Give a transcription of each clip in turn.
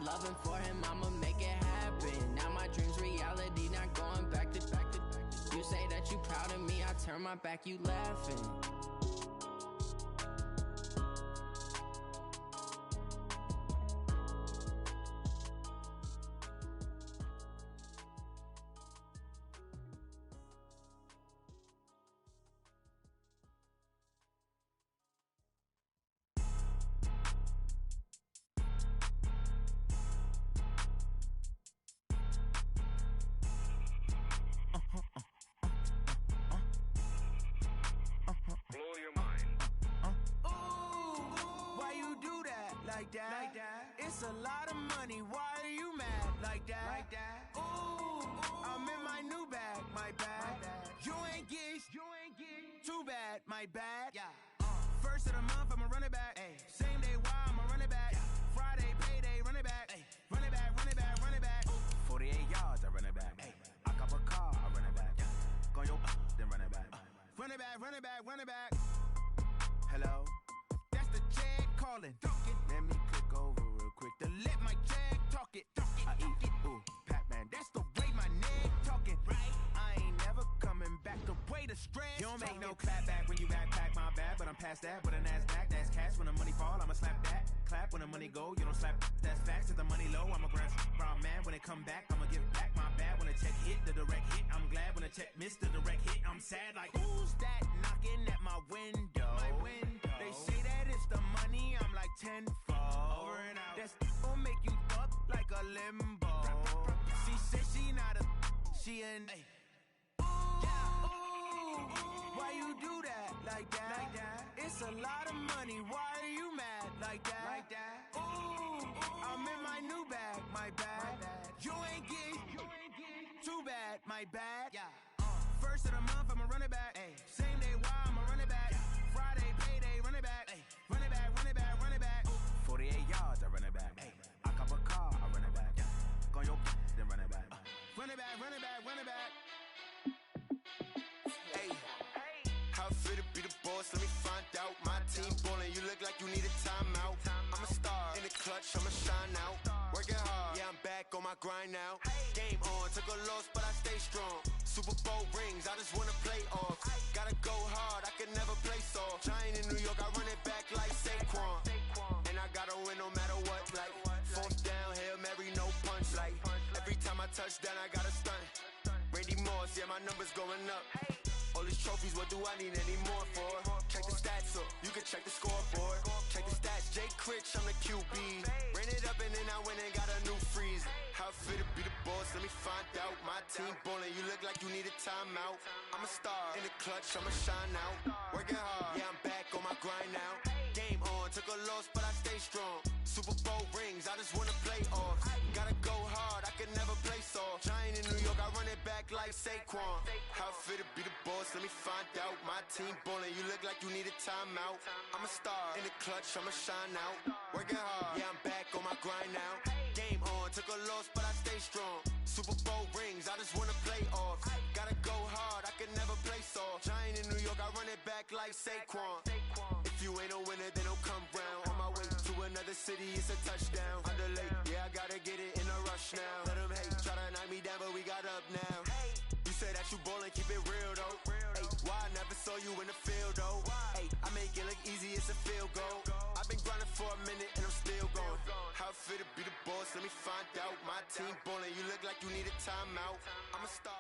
loving for him, I'ma make it happen. Now my dreams reality, not going back to. You say that you proud of me, I turn my back, you laughing. Like that. It's a lot of money. Why are you mad like that? Like that. Ooh, I'm in my new bag, my bad. You ain't get too bad, my bad. Yeah. First of the month, I'ma run it back. Ay. Same day, why I'ma run it back. Friday, payday, run it back. Ay. Run it back, run it back, run it back. 48 yards, I run it back. Ay. I cop a car, I run it back. Go yo, then run it back. Run it back, run it back, run it back. Hello? That's the check calling. Let me click over real quick to let my check talk it. I eat it, ooh, Pac-Man, that's the way my neck talking. Right? I ain't never coming back the way the stress. You don't make no clap back when you backpack, my bad, but I'm past that. With a NASDAQ, that's cash. When the money fall, I'ma slap that. Clap when the money go, you don't slap. That's facts. If the money low, I'ma grab brown man. When it come back, I'ma give back my bad. When the check hit, the direct hit, I'm glad. When the check missed the direct hit, I'm sad. Like, who's that knocking at my window? My window. They say that it's the money, I'm like tenfold. Over and out. That's gon' make you up like a limbo. She said she not a, she an. Ooh, why you do that like that? Like that? It's a lot of money. Why are you mad like that? Like that? Ooh, I'm in my new bag, my bad. You ain't get too bad, my bad. Yeah. First of the month, I'ma run it back. Ay. Same day, why I'ma run it back. Friday, payday, run it back. Ay. Run it back, run it back, run it back. 48 yards, I run it back. Ay. I cop a car, I run it back. Go yo, then run it back. Run it back, run it back, run it back. Hey, how it feel to be the boss? Let me find out. My team ballin', you look like you need a timeout. I'm a star in the clutch, I'ma shine out. Working hard, yeah, I'm back on my grind now. Game on, took a loss, but I stay strong. Super Bowl rings, I just wanna play off. Gotta go hard, I can never play soft. Giant in New York, I run it back like Saquon. And I gotta win no matter what, like fourth down, Hail Mary, no punch. Like every time I touch down, I gotta stunt. Randy Moss, yeah, my numbers going up. All these trophies, what do I need any more for? Check the stats up, you can check the scoreboard. Check the stats, Jake Critch, I'm the QB. Ran it up and then I went and got a new freeze. How it feel to be the boss, let me find out. My team ballin', you look like you need a timeout. I'm a star in the clutch, I'ma shine out. Working hard, yeah, I'm back on my grind now. Game on, took a loss, but I stay strong. Super Bowl rings, I just wanna play off. Gotta go hard, I can never play soft. Giant in New York, I run it back like Saquon. How it feel to be the boss, let me find out. My team ballin', you look like you need a timeout. I'm a star in the clutch, I'ma shine out. Working hard, yeah, I'm back on my grind now. Game on, took a loss, but I stay strong. Super Bowl rings, I just wanna play off. Gotta go hard, I can never play soft. Giant in New York, I run it back like Saquon. If you ain't a winner, then don't come round. On my way to another city, it's a touchdown. Underlay, yeah, I gotta get it in a rush now. Let them hate, try to knock me down, but we got up now. You say that you ballin', keep it real though. Hey, why I never saw you in the field though? Hey, I make it look easy, it's a field goal. I've been grinding for a minute and I'm still going. How it feel to be the boss, let me find out. My team ballin', you look like you need a timeout. I'm a star.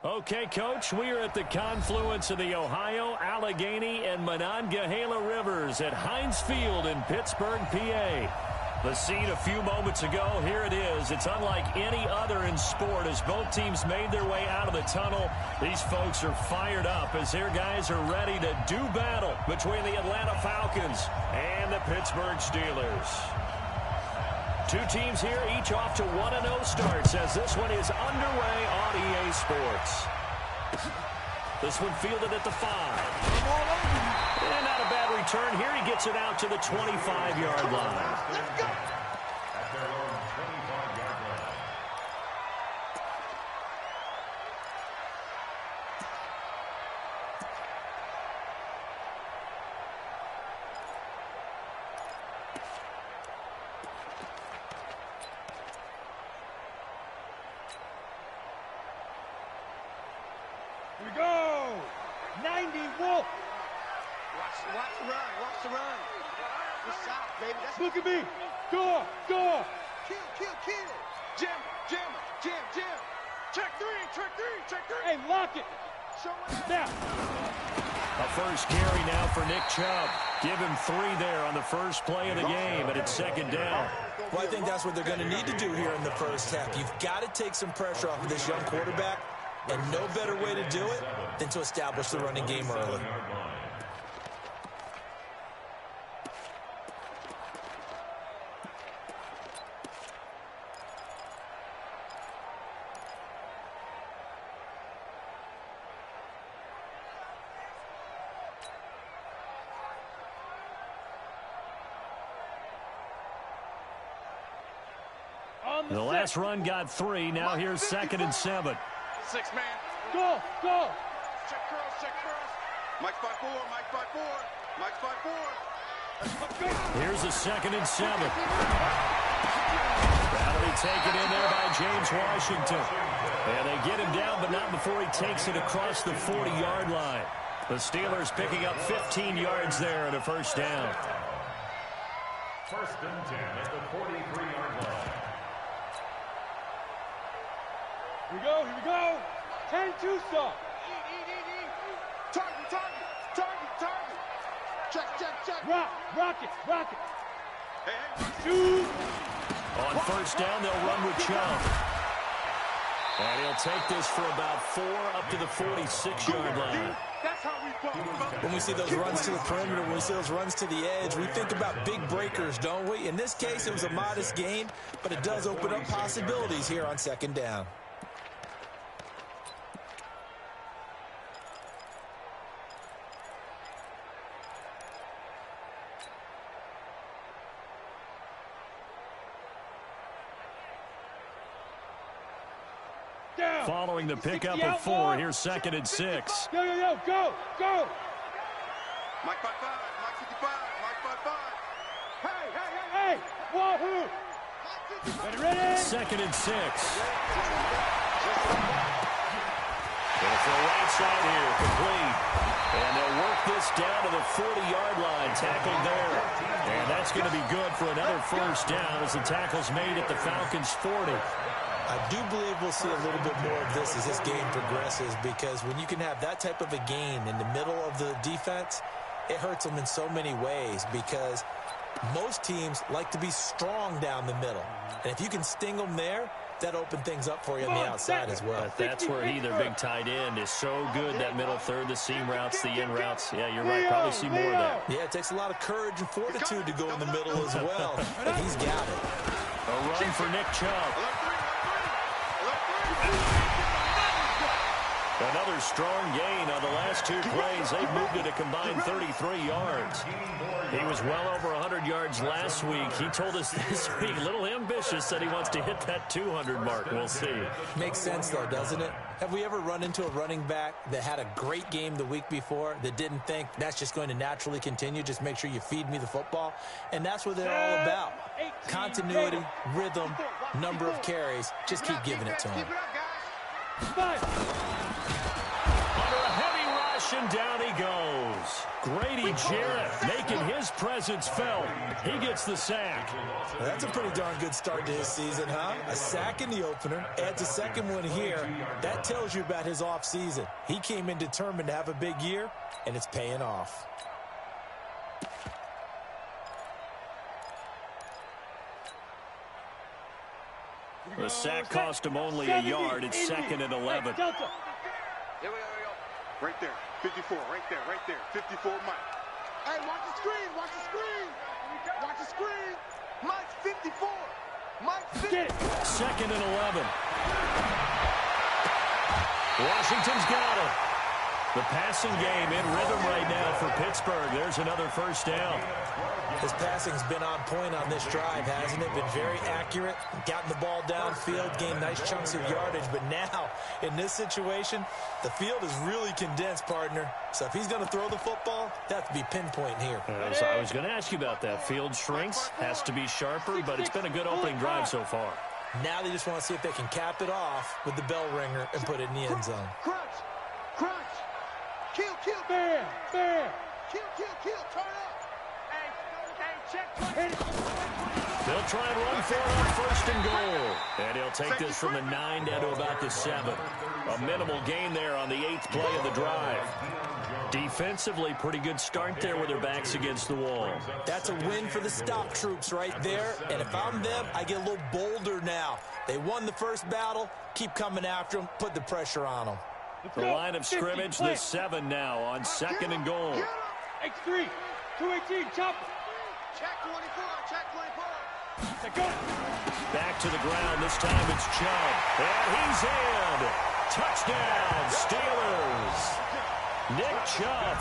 Okay, Coach, we are at the confluence of the Ohio, Allegheny, and Monongahela Rivers at Heinz Field in Pittsburgh, PA. The scene a few moments ago, here it is. It's unlike any other in sport as both teams made their way out of the tunnel. These folks are fired up as their guys are ready to do battle between the Atlanta Falcons and the Pittsburgh Steelers. Two teams here, each off to 1-0 starts as this one is underway on EA Sports. This one fielded at the 5. And not a bad return here. He gets it out to the 25-yard line. Let's go! 90, Wolf. Watch the run. Watch the run. Good shot, baby. That's Look at me. Go. kill. Jam. Check three. Hey, lock it. Show us. Now. A first carry now for Nick Chubb. Give him 3 there on the first play of the game, and it's second down. Well, I think that's what they're going to need to do here in the first half. You've got to take some pressure off of this young quarterback, and no better way to do it than to establish the running game early. The last run got 3. Now here's 2nd and 7. 6 man. Go. Check cross. Mike's by 4. Here's a 2nd and 7. That'll be taken in there by James Washington. And they get him down, but not before he takes it across the 40-yard line. The Steelers picking up 15 yards there and a first down. 1st and 10 at the 43-yard line. Here we go. 10-2 stop. Target. Check. Rock it. Hey. Shoot. On first down, they'll run with Chubb. And he'll take this for about 4 up to the 46-yard line. That's how we ball. When we see those runs to the perimeter, when we see those runs to the edge, we think about big breakers, don't we? In this case, it was a modest gain, but it does open up possibilities here on 2nd down. Following the pickup of 4, here's 2nd and 6. Go. Mike by 5. Mike 55. Mike by 5. Hey. Wahoo. Ready? 2nd and 6. Going for a right side here, complete. And they'll work this down to the 40-yard line, tackled there. And that's going to be good for another first down as the tackle's made at the Falcons' 40. I do believe we'll see a little bit more of this as this game progresses, because when you can have that type of a gain in the middle of the defense, it hurts them in so many ways, because most teams like to be strong down the middle. And if you can sting them there, that opens things up for you on the outside as well. But that's where their big tight end is so good, that middle third, the seam routes, the in routes. Yeah, you're right. Probably see more of that. Yeah, it takes a lot of courage and fortitude to go in the middle as well, but he's got it. A run for Nick Chubb. Another strong gain on the last 2 plays. They've moved it a combined 33 yards. He was well over 100 yards last week. He told us this week, a little ambitious, that he wants to hit that 200 mark. We'll see. Makes sense, though, doesn't it? Have we ever run into a running back that had a great game the week before that didn't think that's just going to naturally continue? Just make sure you feed me the football. And that's what they're all about. Continuity, rhythm, number of carries. Just keep giving it to him. Under a heavy rush, and down he goes. Grady Jarrett making his presence felt. He gets the sack. Well, that's a pretty darn good start to his season, huh? A sack in the opener, adds a second one here. That tells you about his offseason. He came in determined to have a big year, and it's paying off. The sack cost him only a yard. It's 2nd and 11. Here we go. Right there. 54. Right there. 54, Mike. Hey, watch the screen. Watch the screen. Mike's 54. Mike's 50. 2nd and 11. Washington's got it. The passing game in rhythm right now for Pittsburgh. There's another first down. His passing's been on point on this drive, hasn't it? Been very accurate, gotten the ball downfield, gained nice chunks of yardage. But now, in this situation, the field is really condensed, partner. So if he's going to throw the football, that has to be pinpoint here. So I was going to ask you about that. Field shrinks, has to be sharper, but it's been a good opening drive so far. Now they just want to see if they can cap it off with the bell ringer and put it in the end zone. Crunch. Kill. Bam. Bam. Kill. Turn up. Hey, check. They'll try and run for it on first and goal. And he'll take this from the 9 down to about the 7. A minimal gain there on the 8th play of the drive. Defensively, pretty good start there with their backs against the wall. That's a win for the stop troops right there. And if I'm them, I get a little bolder now. They won the first battle. Keep coming after them. Put the pressure on them. The line of scrimmage, the 7 now on 2nd and goal. X3, 218, chopper. Check 24. Back to the ground. This time it's Chubb. And he's in. Touchdown, Steelers. Nick Chubb,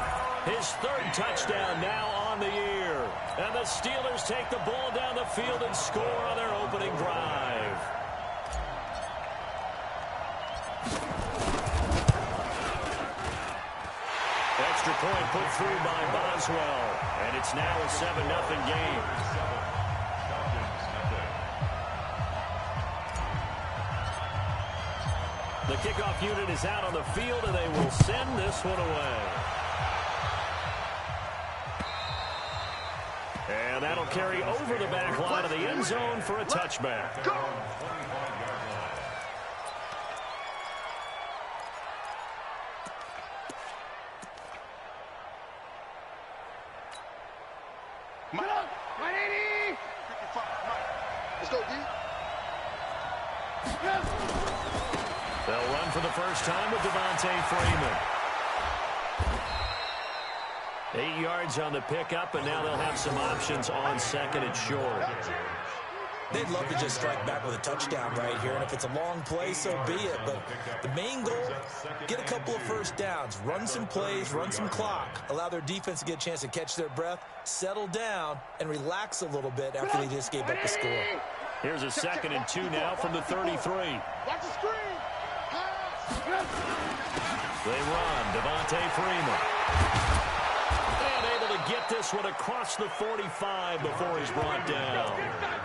his 3rd touchdown now on the year. And the Steelers take the ball down the field and score on their opening drive. Extra point put through by Boswell. And it's now a 7-0 game. The kickoff unit is out on the field, and they will send this one away. And that'll carry over the back line of the end zone for a touchback. Let's go, D. They'll run for the first time with Devontae Freeman. 8 yards on the pickup, and now they'll have some options on 2nd and short. They'd love to just strike back with a touchdown right here, and if it's a long play, so be it. But the main goal, get a couple of first downs, run some plays, run some clock, allow their defense to get a chance to catch their breath, settle down, and relax a little bit after they just gave up a score. Here's a 2nd and 2 now from the 33. Watch the screen. They run. Devontae Freeman. And able to get this one across the 45 before he's brought down.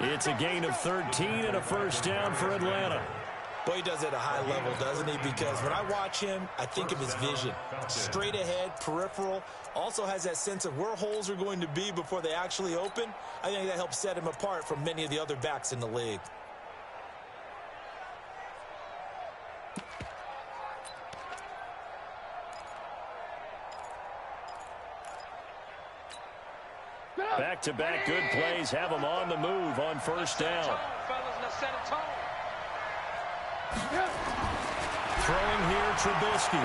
It's a gain of 13 and a first down for Atlanta. Boy, he does it at a high level, doesn't he? Because when I watch him, I think of his vision. Straight ahead, peripheral. Also has that sense of where holes are going to be before they actually open. I think that helps set him apart from many of the other backs in the league. Back-to-back good plays have them on the move on first down. Throwing here, Trubisky.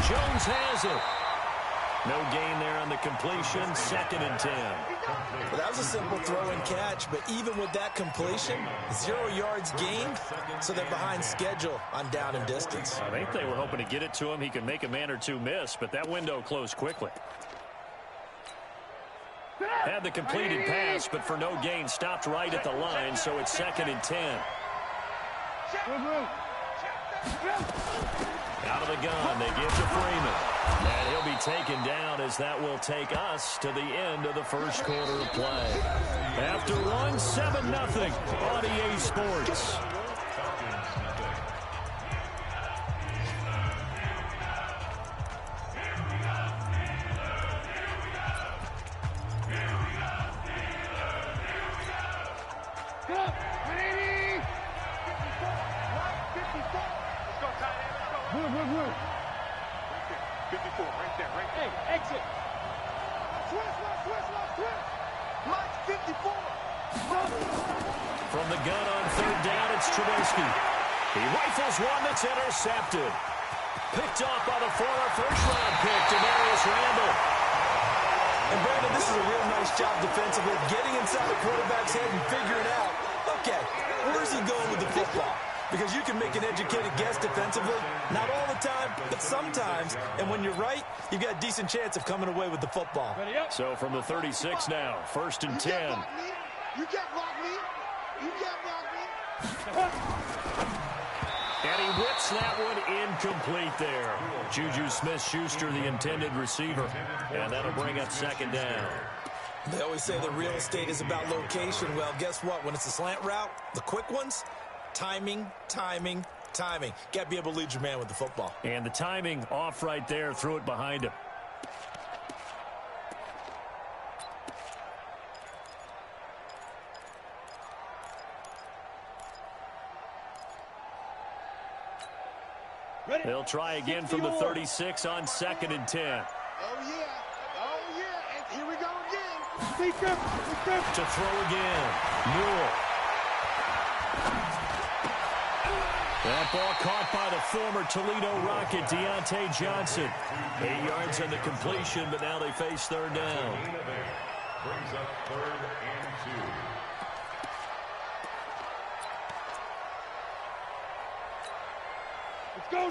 Jones has it. No gain there on the completion, 2nd and 10. Well, that was a simple throw and catch, but even with that completion, 0 yards gained, so they're behind schedule on down and distance. I think they were hoping to get it to him. He could make a man or two miss, but that window closed quickly. Had the completed pass, but for no gain, stopped right at the line, so it's 2nd and 10. Out of the gun, they give to Freeman. And he'll be taken down as that will take us to the end of the first quarter of play. After one, 7-0 on EA Sports. Blue. 54, right there. Hey, exit. Twist. Mike, 54. From the gun on 3rd down, it's Trubisky. He rifles one that's intercepted. Picked off by the former first-round pick, Demarius Randall. And Brandon, this is a real nice job defensively, getting inside the quarterback's head and figuring out, okay, where's he going with the football? Because you can make an educated guess defensively. Not all the time, but sometimes. And when you're right, you've got a decent chance of coming away with the football. So from the 36 now, 1st and 10. You can't block me. And he whips that one incomplete there. Juju Smith-Schuster, the intended receiver. And that'll bring up 2nd down. They always say the real estate is about location. Well, guess what? When it's a slant route, the quick ones, timing, timing. Got to be able to lead your man with the football. And the timing off right there. Threw it behind him. They'll try again from the 36 on 2nd and 10. Oh, yeah. Oh, yeah. And here we go again. To throw again. Newell. That ball caught by the former Toledo Rocket, Deontay Johnson. 8 yards on the completion, but now they face 3rd down. Brings up 3rd and 2.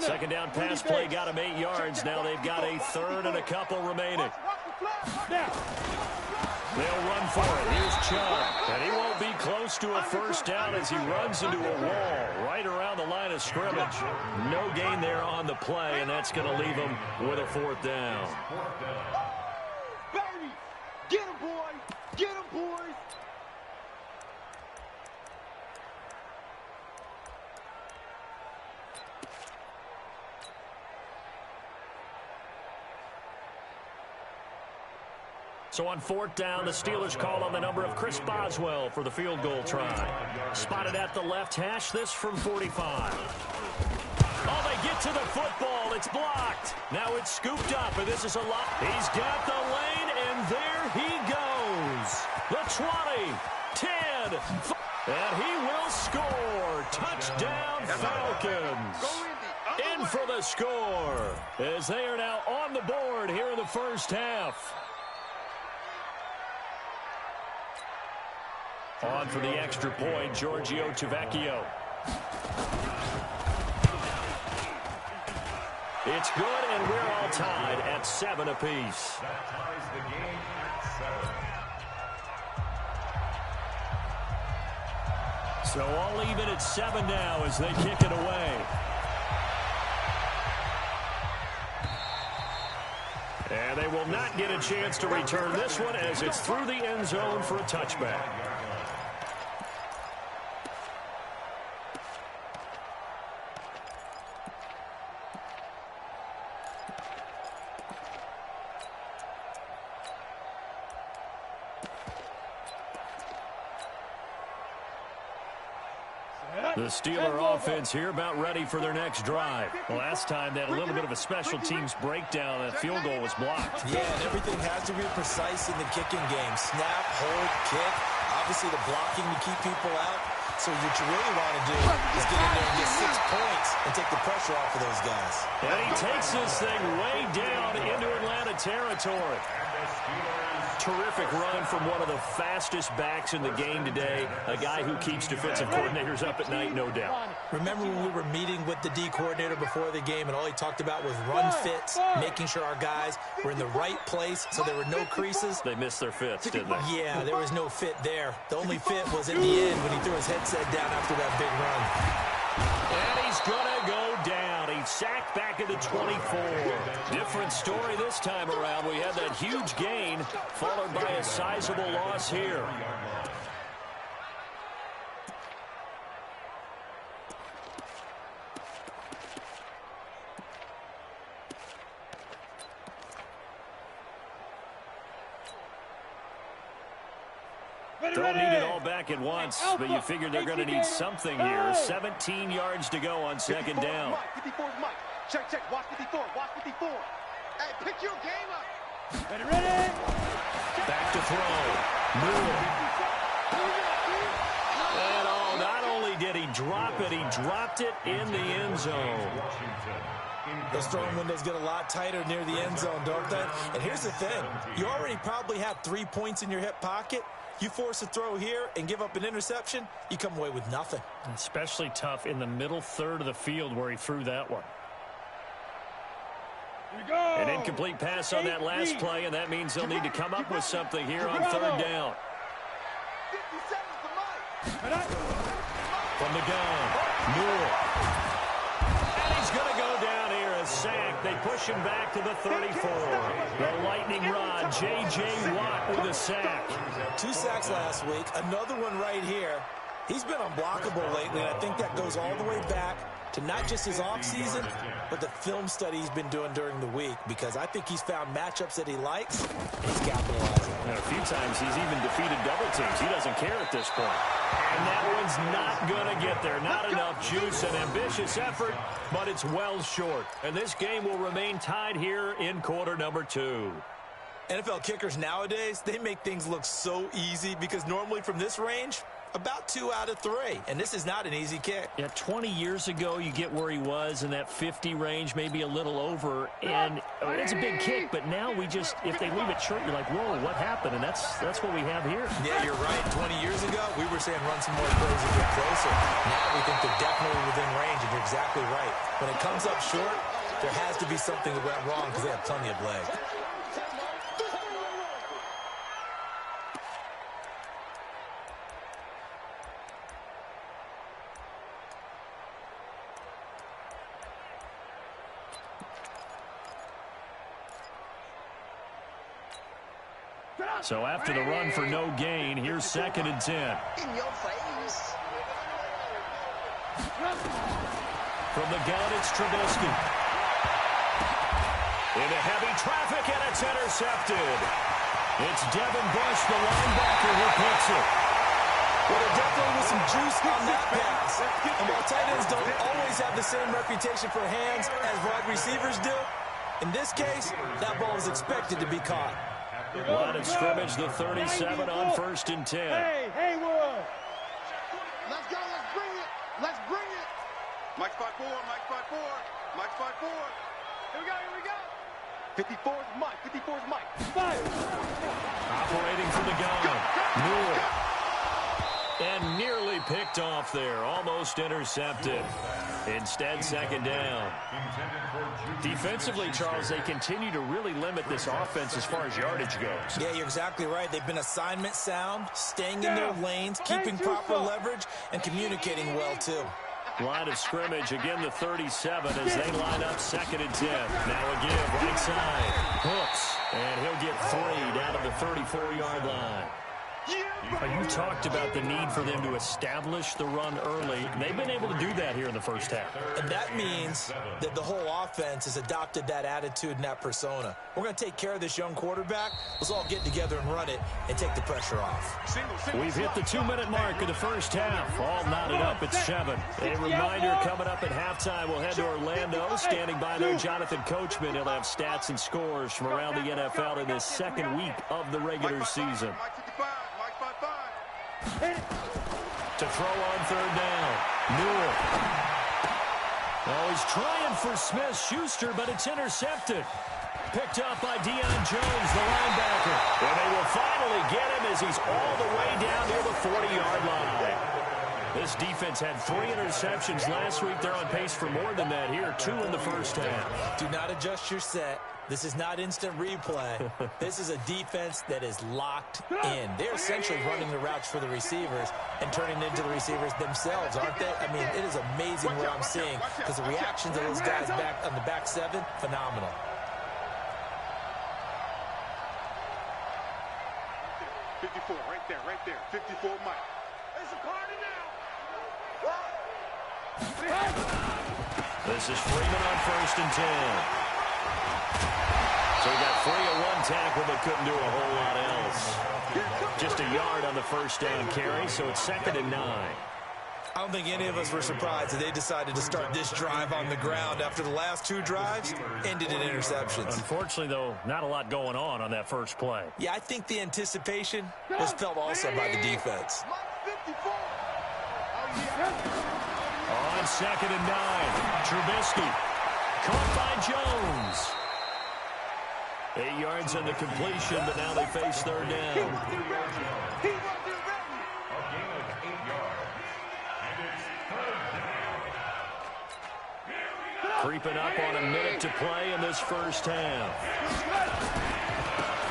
Second down pass play got him 8 yards. Now they've got a 3rd and a couple remaining. They'll run for it. Here's Chubb. And he won't be close to a 1st down as he runs into a wall right around the line of scrimmage. No gain there on the play, and that's going to leave him with a 4th down. Baby, get him, boys. Get him, boys. So on 4th down, the Steelers call on the number of Chris Boswell for the field goal try. Spotted at the left hash, this from 45. Oh, they get to the football. It's blocked. Now it's scooped up, and this is a lot. He's got the lane, and there he goes. The 20, 10, and he will score. Touchdown, Falcons. In for the score, as they are now on the board here in the 1st half. On for the extra point, Giorgio Tavecchio. It's good, and we're all tied at 7 apiece. That ties the game at 7. So all even at 7 now as they kick it away. And they will not get a chance to return this one as it's through the end zone for a touchback. The Steeler offense here about ready for their next drive. Last time they had a little bit of a special teams breakdown. That field goal was blocked. Yeah, and everything has to be precise in the kicking game. Snap, hold, kick. Obviously the blocking to keep people out. So what you really want to do is get in there and get 6 points and take the pressure off of those guys. And he takes this thing way down into Atlanta territory. Terrific run from one of the fastest backs in the game today. A guy who keeps defensive coordinators up at night, no doubt. Remember when we were meeting with the D coordinator before the game and all he talked about was run fits, making sure our guys were in the right place so there were no creases? They missed their fits, didn't they? Yeah, there was no fit there. The only fit was at the end when he threw his headset down after that big run. And he's going to go down. He's sacked back at the 24. Different story this time around. We had that huge gain followed by a sizable loss here. Don't need it all back at once, but you figure they're going to need something here. 17 yards to go on 2nd down. 54 is Mike. Check, check. Watch 54. Watch 54. Hey, pick your game up. Ready. Back to throw. Newell. And oh, not only did he drop it, he dropped it in the end zone. Those throwing windows get a lot tighter near the end zone, don't they? And here's the thing. You already probably have 3 points in your hip pocket. You force a throw here and give up an interception, you come away with nothing. Especially tough in the middle third of the field where he threw that one. An incomplete pass on that last play, and that means they'll need to come up with something here on 3rd down. 57 to Mike. From the gun, Newell. And he's going to go down here, a sack. They push him back to the 34. The lightning rod, J.J. Watt with a sack. 2 sacks last week, another one right here. He's been unblockable lately, and I think that goes all the way back to not just his offseason, but the film study he's been doing during the week, because I think he's found matchups that he likes, and he's capitalizing. And a few times he's even defeated double teams. He doesn't care at this point. And that one's not going to get there. Not enough juice, and ambitious effort, but it's well short. And this game will remain tied here in quarter number 2. NFL kickers nowadays, they make things look so easy because normally from this range, about 2 out of 3. And this is not an easy kick. Yeah, 20 years ago, you get where he was in that 50 range, maybe a little over. And it's a big kick, but now we just, if they leave it short, you're like, whoa, what happened? And that's what we have here. Yeah, you're right. 20 years ago, we were saying run some more plays and get closer. Now we think they're definitely within range, and you're exactly right. When it comes up short, there has to be something that went wrong because they have plenty of leg. So after the run for no gain, here's 2nd and 10. In your face. From the gun, it's Trubisky. Into heavy traffic, and it's intercepted. It's Devin Bush, the linebacker, who picks it. Well, there definitely was some juice on that pass. And while tight ends don't always have the same reputation for hands as wide receivers do, in this case, that ball was expected to be caught. Line of scrimmage, the 37 on 1st and 10. Hey, Haywood! Let's go, let's bring it. Let's bring it. Mike spot 4, Mike spot 4, Mike spot 4. Here we go, here we go. 54 is Mike, 54 is Mike. Fire! Operating from the gun. Newell. And nearly picked off there. Almost intercepted. Instead, 2nd down. Defensively, Charles, they continue to really limit this offense as far as yardage goes. Yeah, you're exactly right. They've been assignment sound, staying in their lanes, keeping proper leverage, and communicating well, too. Line of scrimmage, again the 37 as they line up 2nd and 10. Now a give, right side. Hooks, and he'll get 3 down to the 34-yard line. You talked about the need for them to establish the run early. They've been able to do that here in the first half. And that means that the whole offense has adopted that attitude and that persona. We're going to take care of this young quarterback. Let's all get together and run it and take the pressure off. We've hit the 2-minute mark of the first half. All knotted up at 7. A reminder coming up at halftime. We'll head to Orlando. Standing by there, Jonathan Coachman. He'll have stats and scores from around the NFL in this 2nd week of the regular season. To throw on 3rd down. Newell. Oh, he's trying for Smith-Schuster, but it's intercepted. Picked up by Deion Jones, the linebacker. And they will finally get him as he's all the way down near the 40-yard line. This defense had 3 interceptions last week. They're on pace for more than that here. 2 in the first half. Do not adjust your set. This is not instant replay. This is a defense that is locked in. They're essentially running the routes for the receivers and turning into the receivers themselves, aren't they? I mean, it is amazing what I'm seeing because the reactions of those guys back on the back 7, phenomenal. Right there. 54, Mike. It's a party now. This is Freeman on 1st and 10. So he got 3 at 1 tackle, but couldn't do a whole lot else. Just a yard on the first down carry, so it's 2nd and 9. I don't think any of us were surprised that they decided to start this drive on the ground after the last 2 drives ended in interceptions. Unfortunately, though, not a lot going on that first play. Yeah, I think the anticipation was felt also by the defense. On 2nd and 9, Trubisky. Caught by Jones. 8 yards on the completion, but now they face 3rd down. Creeping up on a minute to play in this first half.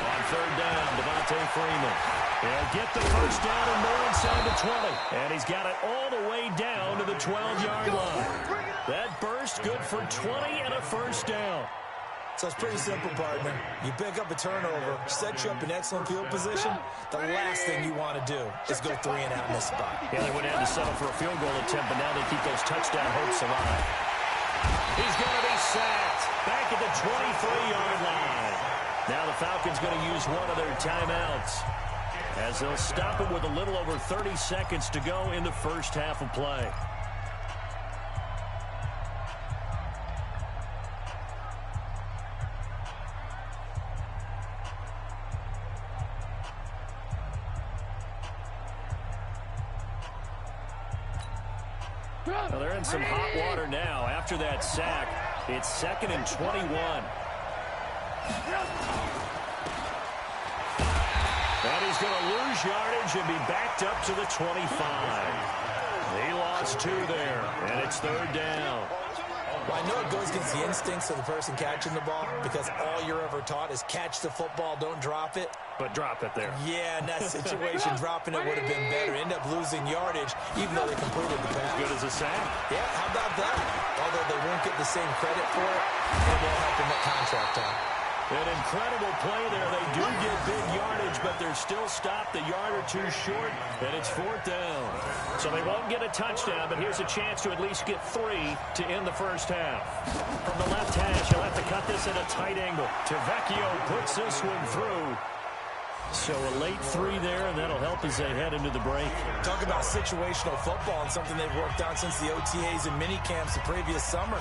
On 3rd down, Devontae Freeman. He'll get the first down and more inside the 20. And he's got it all the way down to the 12-yard line. That burst good for 20 and a first down. So it's pretty simple, partner. You pick up a turnover, set you up in excellent field position. The last thing you want to do is go 3 and out in this spot. Yeah, they went in to settle for a field goal attempt, but now they keep those touchdown hopes alive. He's going to be sacked back at the 23-yard line. Now the Falcons going to use one of their timeouts as they'll stop it with a little over 30 seconds to go in the first half of play. Well, they're in some hot water now. After that sack, it's 2nd and 21. And he's going to lose yardage and be backed up to the 25. He lost 2 there, and it's 3rd down. Well, I know it goes against the instincts of the person catching the ball because all you're ever taught is catch the football, don't drop it. But drop it there. Yeah, in that situation, dropping it would have been better. End up losing yardage, even though they completed the pass. As good as a sack. Yeah, how about that? Although they won't get the same credit for it, it will help them at contract time. An incredible play there. They do get big yardage, but they're still stopped a yard or 2 short, and it's 4th down. So they won't get a touchdown, but here's a chance to at least get 3 to end the first half. From the left hash, he'll have to cut this at a tight angle. Tavecchio puts this one through. So a late 3 there, and that'll help as they head into the break. Talk about situational football and something they've worked on since the OTAs and mini camps the previous summer.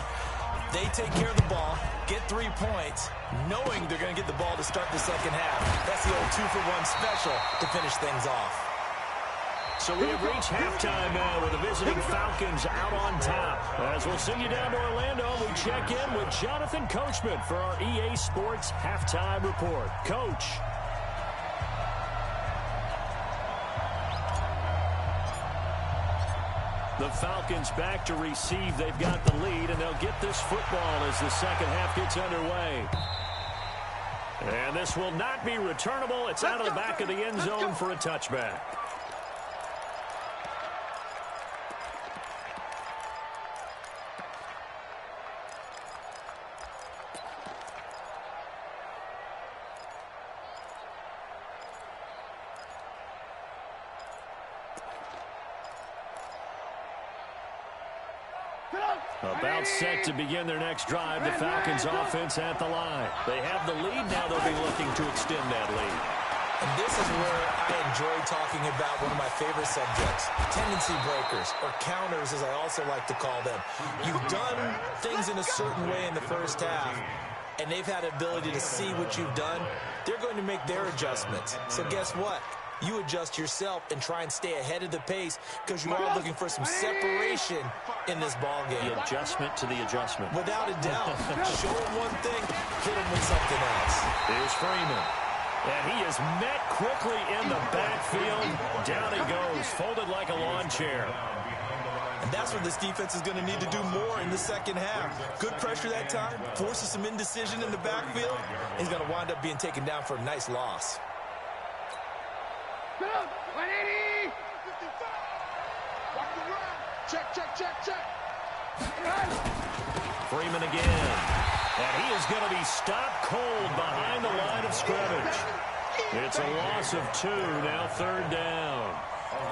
They take care of the ball, get 3 points, knowing they're going to get the ball to start the second half. That's the old 2-for-1 special to finish things off. So we have reached halftime now with the visiting Falcons out on top. As we'll send you down to Orlando, we check in with Jonathan Coachman for our EA Sports Halftime Report. Coach. The Falcons back to receive. They've got the lead, and they'll get this football as the second half gets underway. And this will not be returnable. It's out of the back of the end zone for a touchback. About set to begin their next drive. The Falcons offense at the line. They have the lead. Now they'll be looking to extend that lead. And this is where I enjoy talking about one of my favorite subjects, tendency breakers, or counters as I also like to call them. You've done things in a certain way in the first half, and they've had the ability to see what you've done. They're going to make their adjustments. So guess what? You adjust yourself and try and stay ahead of the pace because you are looking for some separation in this ball game. The adjustment to the adjustment. Without a doubt. Show them one thing, hit them with something else. Here's Freeman. And he is met quickly in the backfield. Down he goes, folded like a lawn chair. And that's what this defense is going to need to do more in the second half. Good pressure that time, forces some indecision in the backfield. He's going to wind up being taken down for a nice loss. 180! Walk the run. Check, check, check, check. Freeman again. And he is going to be stopped cold behind the line of scrimmage. It's a loss of 2, now 3rd down.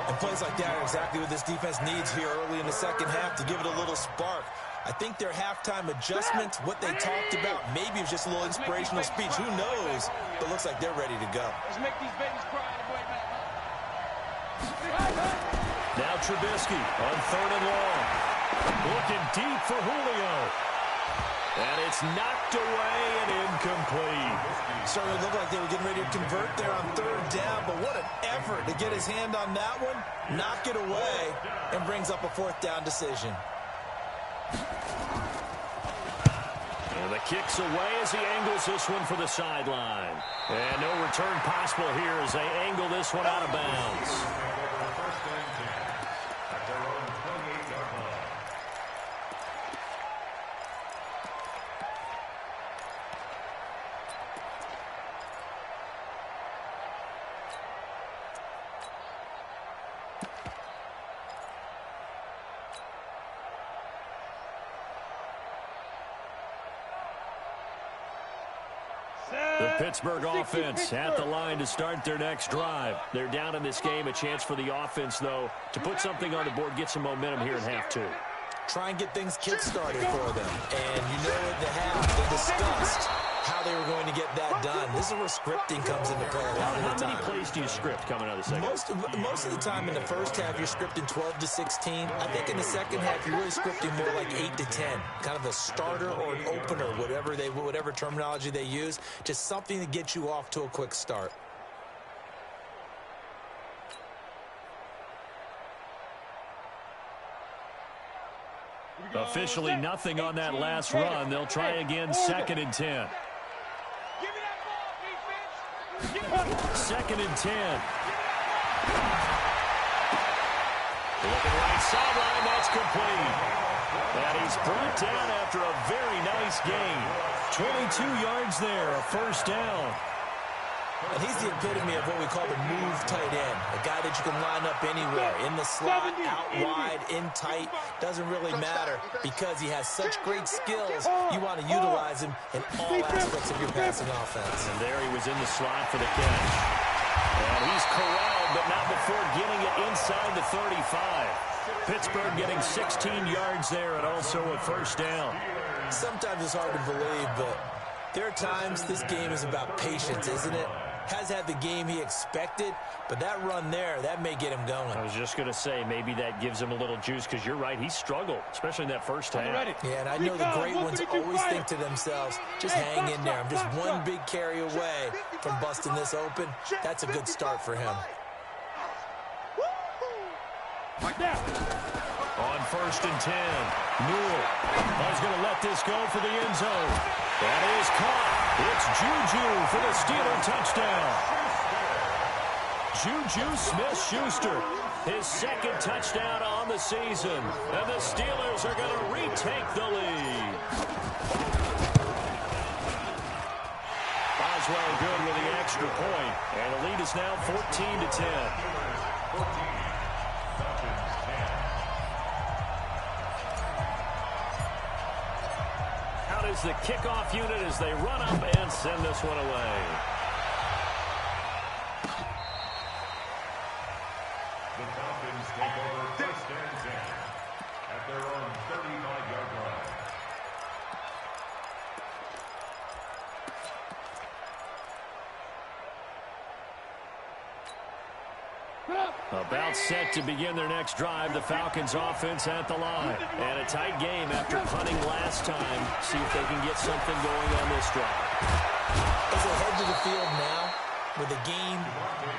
And plays like that are exactly what this defense needs here early in the second half to give it a little spark. I think their halftime adjustment, what they talked about, maybe it was just a little inspirational speech. Who knows? But looks like they're ready to go. Let's make these babies cry on the way back. Now Trubisky on 3rd and long. Looking deep for Julio. And it's knocked away and incomplete. Certainly looked like they were getting ready to convert there on 3rd down, but what an effort to get his hand on that one, knock it away, and brings up a 4th down decision. And the kick's away as he angles this one for the sideline. And no return possible here as they angle this one out of bounds. The Pittsburgh offense at the line to start their next drive. They're down in this game. A chance for the offense, though, to put something on the board, get some momentum here in half two. Try and get things kick-started for them. And you know at the half, they discussed how they were going to get that done. This is where scripting comes into play. How many plays do you script coming out of the second? Most of the time in the first half, you're scripting 12 to 16. I think in the second half, you're really scripting more like 8 to 10. Kind of a starter or an opener, whatever terminology they use. Just something to get you off to a quick start. Officially nothing on that last run. They'll try again, 2nd and 10. Second and 10. Looking right sideline, that's complete. And he's brought down after a very nice gain. 22 yards there, a first down. And he's the epitome of what we call the move tight end. A guy that you can line up anywhere. In the slot, out wide, in tight. Doesn't really matter because he has such great skills. You want to utilize him in all aspects of your passing offense. And there he was in the slot for the catch. And he's corralled, but not before getting it inside the 35. Pittsburgh getting 16 yards there and also a first down. Sometimes it's hard to believe, but there are times this game is about patience, isn't it? Has had the game he expected, but that run there, that may get him going. I was just going to say, maybe that gives him a little juice, because you're right, he struggled, especially in that first half. Yeah, and I know the great ones always think to themselves, just hang in there. I'm just one big carry away from busting this open. That's a good start for him. On 1st and 10, Newell is going to let this go for the end zone. That is caught. It's Juju for the Steeler touchdown. Juju Smith-Schuster, his 2nd touchdown on the season. And the Steelers are going to retake the lead. Boswell good with the extra point. And the lead is now 14 to 10. Is the kickoff unit as they run up and send this one away. The Falcons take over 1st and 10 at their own 35-yard line. About set to begin their next drive. The Falcons offense at the line. And a tight game after punting last time. See if they can get something going on this drive. As they head to the field now, with the game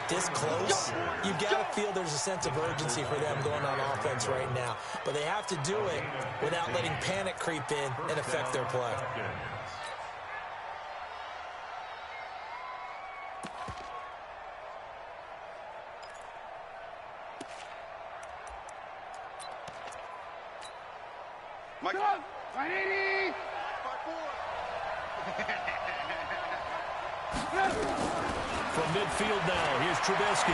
this close, you got to feel there's a sense of urgency for them going on offense right now. But they have to do it without letting panic creep in and affect their play. Mike. 180. From midfield now, here's Trubisky.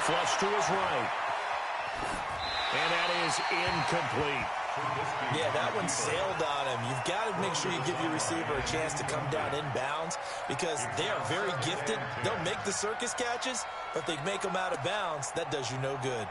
Flush to his right. And that is incomplete. Yeah, that one sailed on him. You've got to make sure you give your receiver a chance to come down inbounds because they are very gifted. They'll make the circus catches, but they make them out of bounds. That does you no good.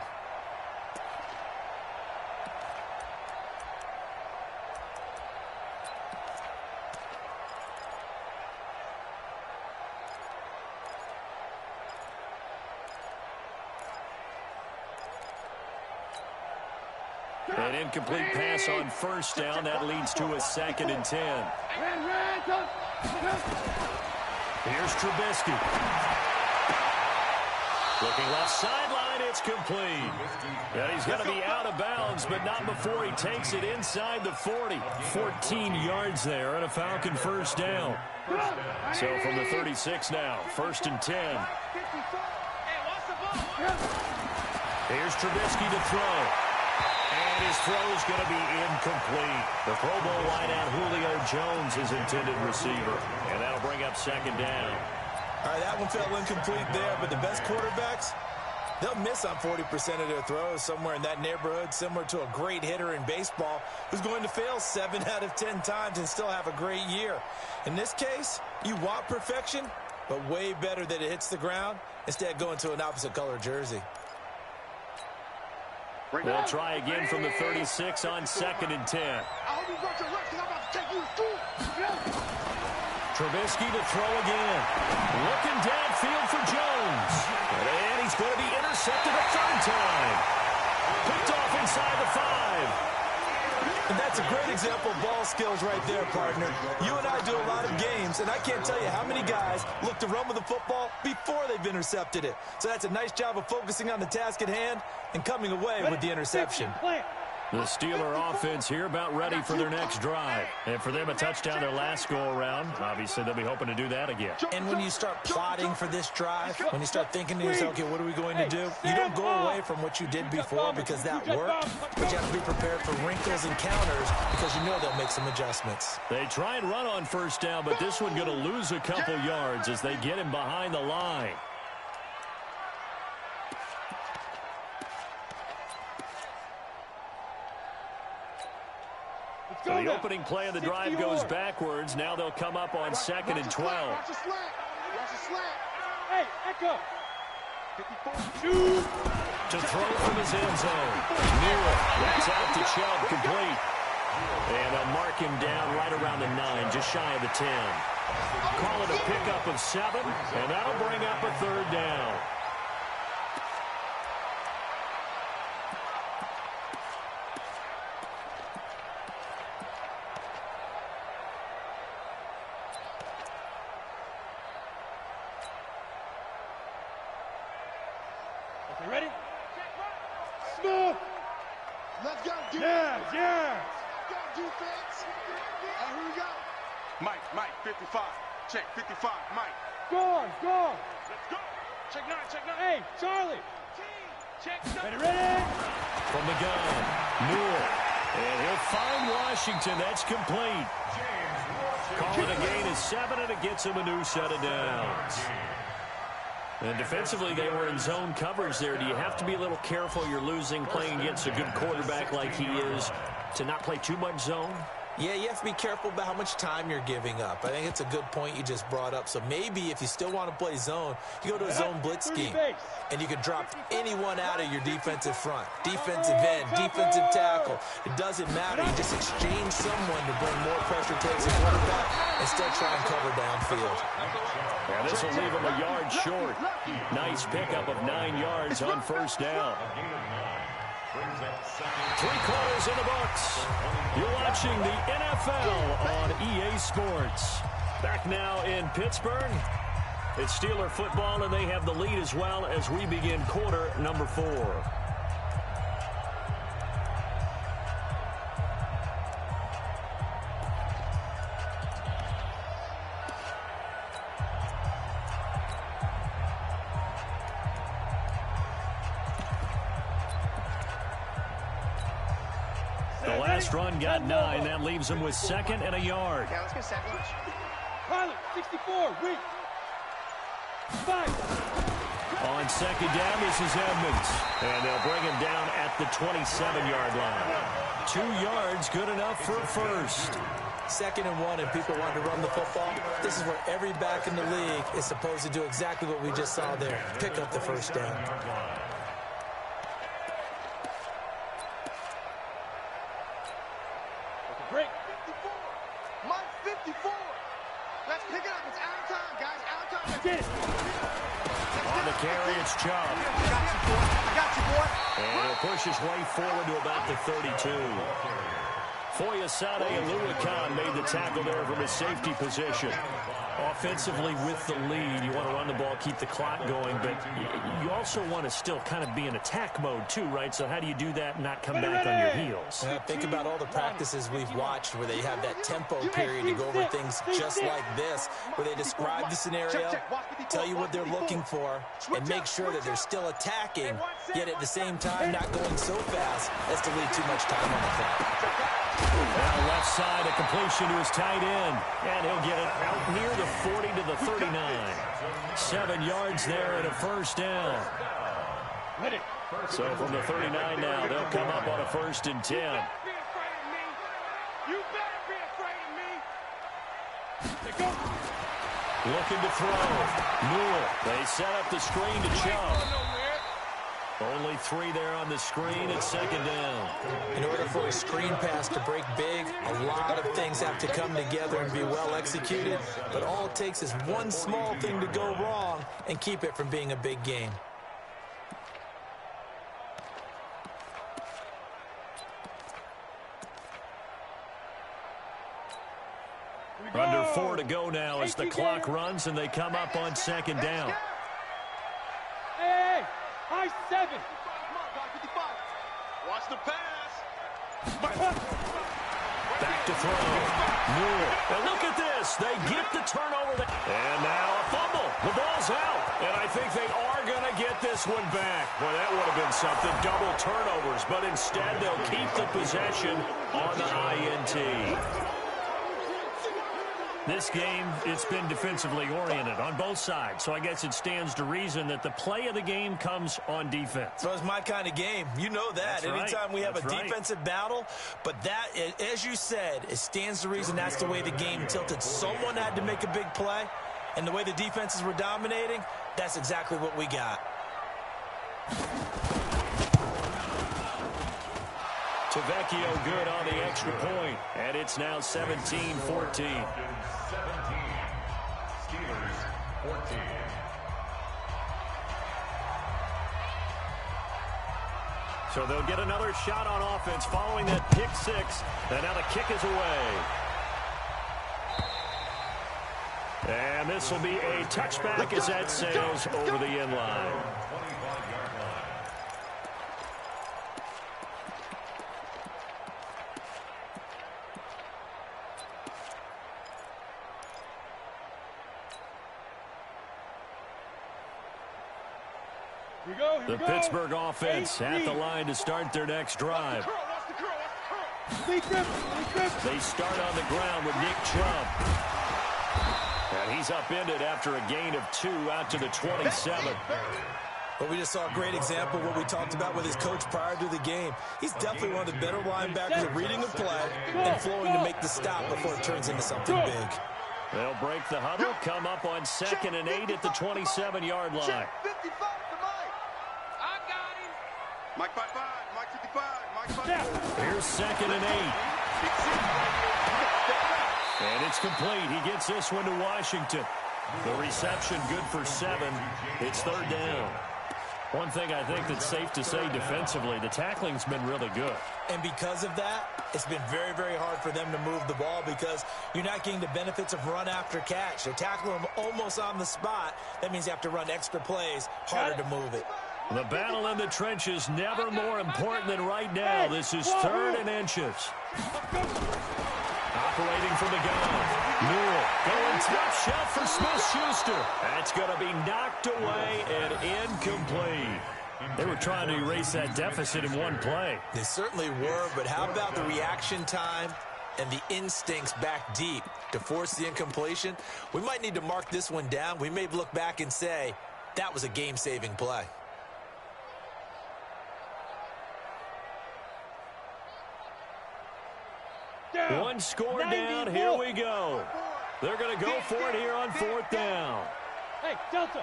An incomplete pass on 1st down. That leads to a 2nd and 10. Here's Trubisky. Looking left sideline, it's complete. Yeah, he's going to be out of bounds, but not before he takes it inside the 40. 14 yards there and a Falcon 1st down. So from the 36 now, 1st and 10. Here's Trubisky to throw. And his throw is going to be incomplete. The Pro Bowl wideout Julio Jones, his intended receiver. And that'll bring up 2nd down. All right, that one fell incomplete there, but the best quarterbacks, They'll miss on 40% of their throws, somewhere in that neighborhood, similar to a great hitter in baseball who's going to fail 7 out of 10 times and still have a great year. In this case, you want perfection, but way better that it hits the ground instead going to an opposite color jersey. They'll try again from the 36 on 2nd and 10. I hope you brought your rest, because I'm about to take you to school. Trubisky to throw again. Looking downfield for Jones. And he's going to be intercepted a 3rd time. Picked off inside the 5. And that's a great example of ball skills right there, partner. You and I do a lot of games, and I can't tell you how many guys look to run with the football before they've intercepted it. So that's a nice job of focusing on the task at hand and coming away with the interception. The Steeler offense here about ready for their next drive. And for them, a touchdown their last go-around. Obviously, they'll be hoping to do that again. And when you start plotting for this drive, when you start thinking to yourself, okay, what are we going to do? You don't go away from what you did before because that worked, but you have to be prepared for wrinkles and counters because you know they'll make some adjustments. They try and run on 1st down, but this one going to lose a couple yards as they get him behind the line. So the opening play of the drive goes backwards. Now they'll come up on 2nd and 12. Watch the slant. Watch the slant. Hey, echo. To throw from his end zone. Newell. That's out to Chubb, complete. And they'll mark him down right around the 9, just shy of the 10. Call it a pickup of 7, and that'll bring up a 3rd down. You ready? Smooth. Let's go, defense. Yeah. Let's go, defense. Hey, here we go. Mike, 55. Check, 55, Mike. Go on. Let's go. Check 9. Hey, Charlie. Check 9. Ready? From the gun, Newell. And he'll find Washington. That's complete. Call it a gain of 7, and it gets him a new set of downs. And defensively, they were in zone coverage there. Do you have to be a little careful? You're losing, playing against a good quarterback like he is, to not play too much zone? Yeah, you have to be careful about how much time you're giving up. I think it's a good point you just brought up. So maybe if you still want to play zone, you go to a zone blitz scheme. And you can drop anyone out of your defensive front. Defensive end, defensive tackle. It doesn't matter. You just exchange someone to bring more pressure towards the quarterback and still try and cover downfield. Yeah, this will leave him a yard short. Nice pickup of 9 yards on 1st down. 3 quarters in the books. You're watching the NFL on EA Sports. Back now in Pittsburgh. It's Steeler football, and they have the lead as well as we begin quarter number 4. The last run got 9. That leaves them with 2nd and a yard. Yeah, let's get 2nd. Pilot, 64. Wait. 5. On 2nd down, this is Edmonds. And they'll bring him down at the 27-yard line. 2 yards, good enough for a 1st. 2nd and 1, and people want to run the football. This is where every back in the league is supposed to do exactly what we just saw there. Pick up the 1st down. Break. 54. Mike, 54. Let's pick it up. It's out of time, guys. Out of time. Get it. On the carry, it's Chubb. I got you, boy. And he'll push his way forward to about the 32. Foyesade and Luakan made the tackle there from his safety position. Offensively with the lead, you want to run the ball, keep the clock going, but you also want to still kind of be in attack mode too, right? So how do you do that and not come back on your heels? Think about all the practices we've watched where they have that tempo period to go over things just like this, where they describe the scenario, tell you what they're looking for, and make sure that they're still attacking, yet at the same time not going so fast as to leave too much time on the clock. Now left side, a completion to his tight end, and he'll get it out near the 40 to the 39. 7 yards there and a 1st down. So from the 39 now, they'll come up on a 1st and 10. You better be afraid of me. Looking to throw. Newell. They set up the screen to Chubb. Only 3 there on the screen. It's 2nd down. In order for a screen pass to break big, a lot of things have to come together and be well executed. But all it takes is one small thing to go wrong and keep it from being a big game. Under 4 to go now as the clock runs and they come up on 2nd down. Hey, high 7. Watch the pass. Back to throw. Newell. And look at this. They get the turnover. And now a fumble. The ball's out. And I think they are going to get this one back. Boy, that would have been something. Double turnovers. But instead, they'll keep the possession on the INT. This game, it's been defensively oriented on both sides, so I guess it stands to reason that the play of the game comes on defense. So it's my kind of game. You know that. That's right. Anytime we have That's a right. defensive battle, but that, as you said, it stands to reason that's the way the game tilted. Someone had to make a big play, and the way the defenses were dominating, that's exactly what we got. Tavecchio good on the extra point, and it's now 17-14. 17. Steelers 14. So they'll get another shot on offense following that pick 6, and now the kick is away. And this will be a touchback as that sails over the end line. 25-yard line. The Pittsburgh offense at the line to start their next drive. They start on the ground with Nick Chubb. And he's upended after a gain of 2 out to the 27. But we just saw a great example of what we talked about with his coach prior to the game. He's definitely one of the better linebackers at reading the play and flowing to make the stop before it turns into something big. They'll break the huddle, come up on 2nd and 8 at the 27-yard line. Mike 55, Mike 55, Mike 55. Here's 2nd and 8. And it's complete. He gets this one to Washington. The reception good for 7. It's 3rd down. One thing I think that's safe to say defensively, the tackling's been really good. And because of that, it's been very, very hard for them to move the ball because you're not getting the benefits of run after catch. They're tackling them almost on the spot. That means you have to run extra plays, harder to move it. The battle in the trenches never more important than right now. This is 3rd and inches. Operating from the gun. Newell going top shelf for Smith-Schuster. That's going to be knocked away and incomplete. They were trying to erase that deficit in one play. They certainly were, but how about the reaction time and the instincts back deep to force the incompletion? We might need to mark this one down. We may look back and say, that was a game-saving play. One score down. Here we go. They're going to go for it here on 4th down. Hey, Delta.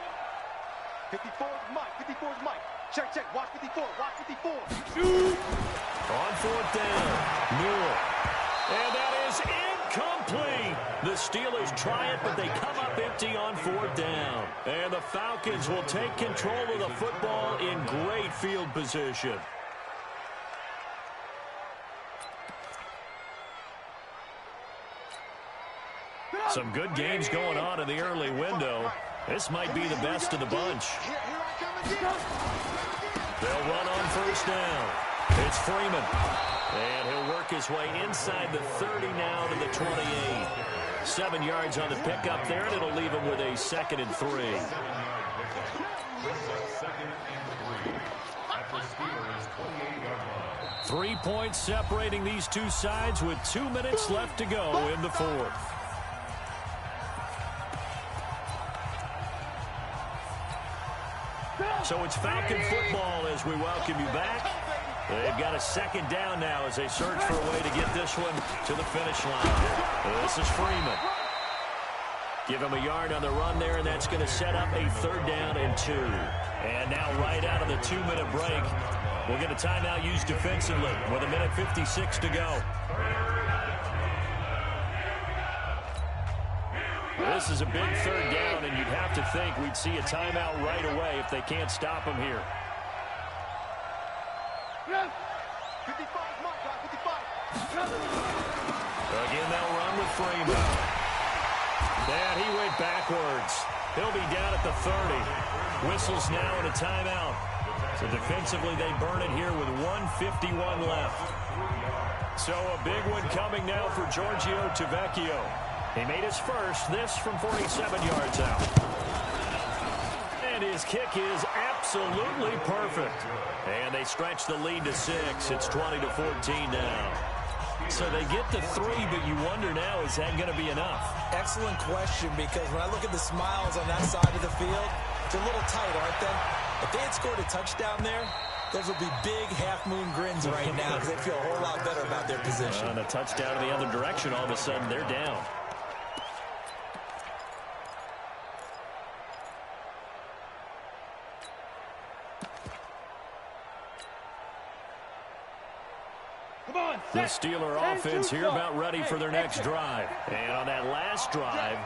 54 is Mike. 54 is Mike. Check, check. Watch 54. Watch 54. Shoot. On 4th down. Newell. And that is incomplete. The Steelers try it, but they come up empty on 4th down. And the Falcons will take control of the football in great field position. Some good games going on in the early window. This might be the best of the bunch. They'll run on 1st down. It's Freeman. And he'll work his way inside the 30 now to the 28. 7 yards on the pickup there, and it'll leave him with a 2nd and 3. 2nd and 3 at the Steelers' 28-yard line. 3 points separating these two sides with 2 minutes left to go in the 4th. So it's Falcon football as we welcome you back. They've got a second down now as they search for a way to get this one to the finish line. This is Freeman. Give him a yard on the run there, and that's going to set up a 3rd down and 2. And now right out of the 2-minute break, we'll get a timeout used defensively with 1:56 to go. This is a big 3rd down, and you'd have to think we'd see a timeout right away if they can't stop him here. 55, Mark, 55. Again, they'll run with Freeman. And he went backwards. He'll be down at the 30. Whistles now and a timeout. So defensively, they burn it here with 1:51 left. So a big one coming now for Giorgio Tavecchio. He made his first, this from 47 yards out. And his kick is absolutely perfect. And they stretch the lead to 6. It's 20-14 now. So they get to 3, but you wonder now, is that going to be enough? Excellent question, because when I look at the smiles on that side of the field, they're a little tight, aren't they? If they had scored a touchdown there, those would be big half-moon grins right now because they feel a whole lot better about their position. On a touchdown in the other direction, all of a sudden they're down. The Steeler offense here about ready for their next drive. And on that last drive,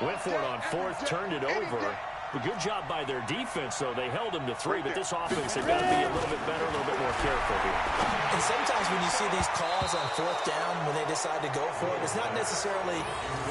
went for it on 4th, turned it over. A good job by their defense, though. They held them to 3, but this offense, they've got to be a little bit better, a little bit more careful here. And sometimes when you see these calls on 4th down, when they decide to go for it, it's not necessarily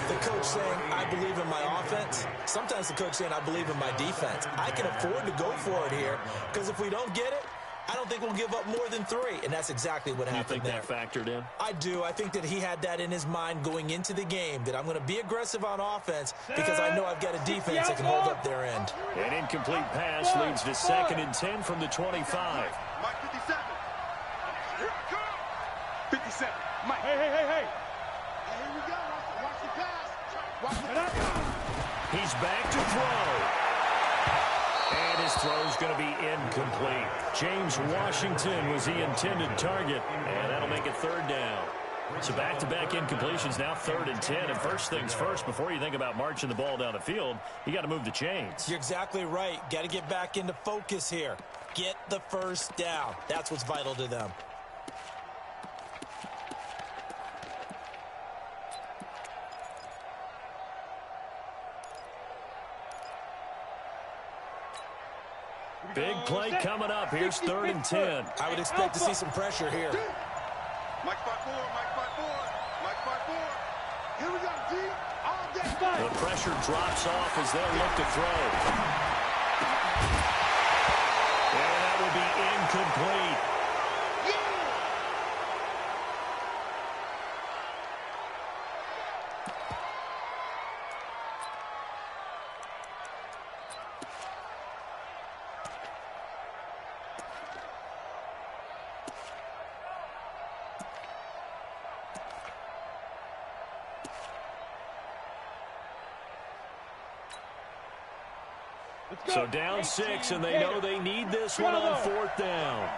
the coach saying, I believe in my offense. Sometimes the coach saying, I believe in my defense. I can afford to go for it here, because if we don't get it, I don't think we'll give up more than 3, and that's exactly what happened there. You think that factored in? I do. I think that he had that in his mind going into the game, that I'm going to be aggressive on offense because I know I've got a defense that can hold up their end. An incomplete pass leads to 2nd and 10 from the 25. Mike 57. 57. Mike. Hey. Here we go. Watch the pass. Watch the pass. He's back to throw. And his throw's going to be incomplete. James Washington was the intended target, and that'll make it 3rd down. So back-to-back incompletions, now 3rd and 10. And first things first, before you think about marching the ball down the field, you got to move the chains. You're exactly right. Got to get back into focus here. Get the 1st down. That's what's vital to them. Big play coming up. Here's 3rd and 10. I would expect to see some pressure here. Mike 5-4. Mike 5-4. Mike 5-4. Here we go, D. All day. The pressure drops off as they'll look to throw. And that will be incomplete. So down 6, and they know they need this one on 4th down.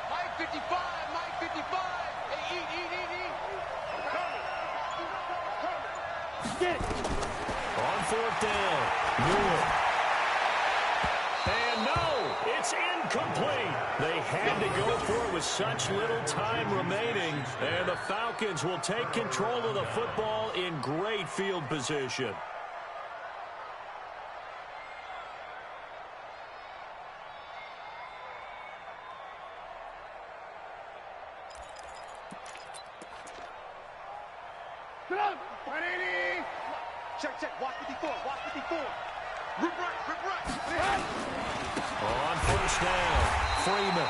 Mike 55. Mike 55. Hey, eat. Get it. On 4th down. Newell. And no, it's incomplete. They had to go for it with such little time remaining. And the Falcons will take control of the football in great field position. Check. Watch 54. Rip right. On 1st down, Freeman.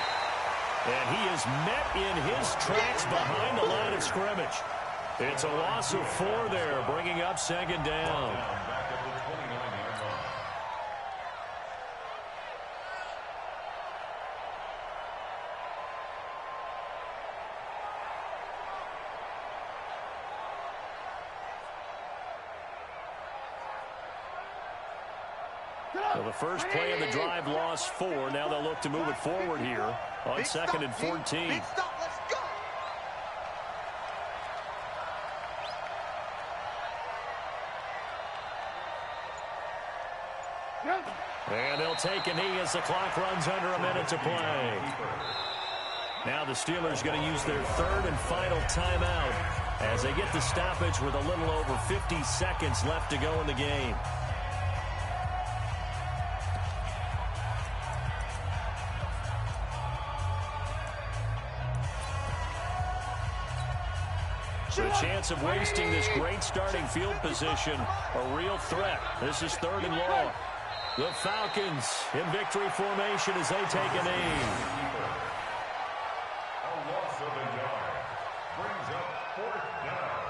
And he is met in his tracks behind the line of scrimmage. It's a loss of 4 there, bringing up 2nd down. So the first play of the drive lost 4. Now they'll look to move it forward here on 2nd and 14. Big stop. Let's go. And they'll take a knee as the clock runs under a minute to play. Now the Steelers going to use their 3rd and final timeout as they get the stoppage with a little over 50 seconds left to go in the game. The chance of wasting this great starting field position, a real threat. This is 3rd and long. The Falcons in victory formation as they take a knee. A loss of a yard brings up 4th down.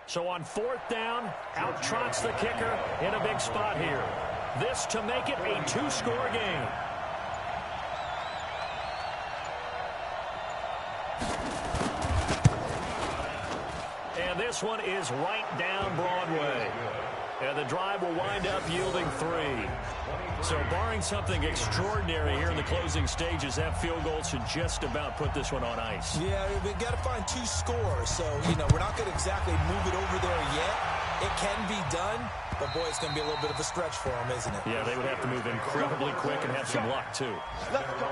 So on 4th down, out trots the kicker in a big spot here. This to make it a 2-score game. And this one is right down Broadway. And the drive will wind up yielding 3. So barring something extraordinary here in the closing stages, that field goal should just about put this one on ice. Yeah, we've got to find 2 scores. So, we're not going to exactly move it over there yet. It can be done, but, boy, it's going to be a little bit of a stretch for them, isn't it? Yeah, they would have to move incredibly quick and have some luck, too. Let's go.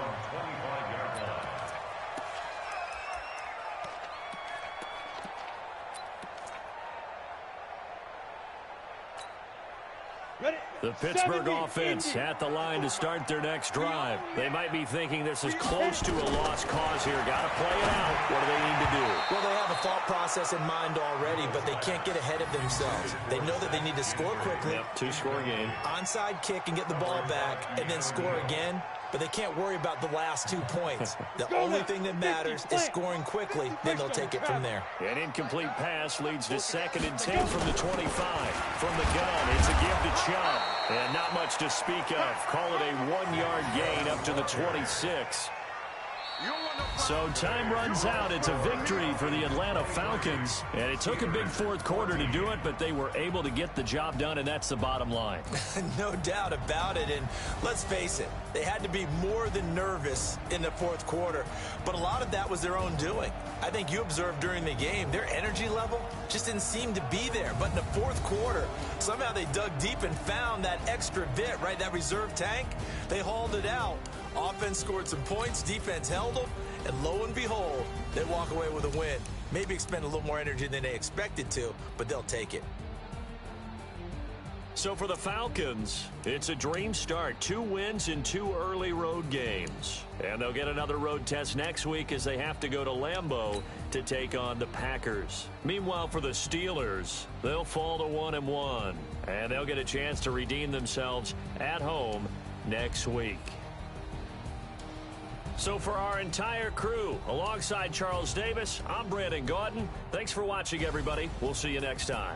The Pittsburgh offense at the line to start their next drive. They might be thinking this is close to a lost cause here. Got to play it out. What do they need to do? Well, they have a thought process in mind already, but they can't get ahead of themselves. They know that they need to score quickly. Yep, 2-score game. Onside kick and get the ball back and then score again. But they can't worry about the last 2 points. The only thing that matters is scoring quickly. Then they'll take it from there. An incomplete pass leads to 2nd and 10 from the 25. From the gun, it's a give to Chubb. And not much to speak of. Call it a 1-yard gain up to the 26. So time runs out. It's a victory for the Atlanta Falcons. And it took a big 4th quarter to do it, but they were able to get the job done, and that's the bottom line. No doubt about it. And let's face it, they had to be more than nervous in the 4th quarter. But a lot of that was their own doing. I think you observed during the game, their energy level just didn't seem to be there. But in the 4th quarter, somehow they dug deep and found that extra bit, right, that reserve tank. They hauled it out. Offense scored some points, defense held them, and lo and behold, they walk away with a win. Maybe expend a little more energy than they expected to, but they'll take it. So for the Falcons, it's a dream start. 2 wins in 2 early road games. And they'll get another road test next week as they have to go to Lambeau to take on the Packers. Meanwhile, for the Steelers, they'll fall to 1-1. And they'll get a chance to redeem themselves at home next week. So for our entire crew, alongside Charles Davis, I'm Brandon Gaudin. Thanks for watching, everybody. We'll see you next time.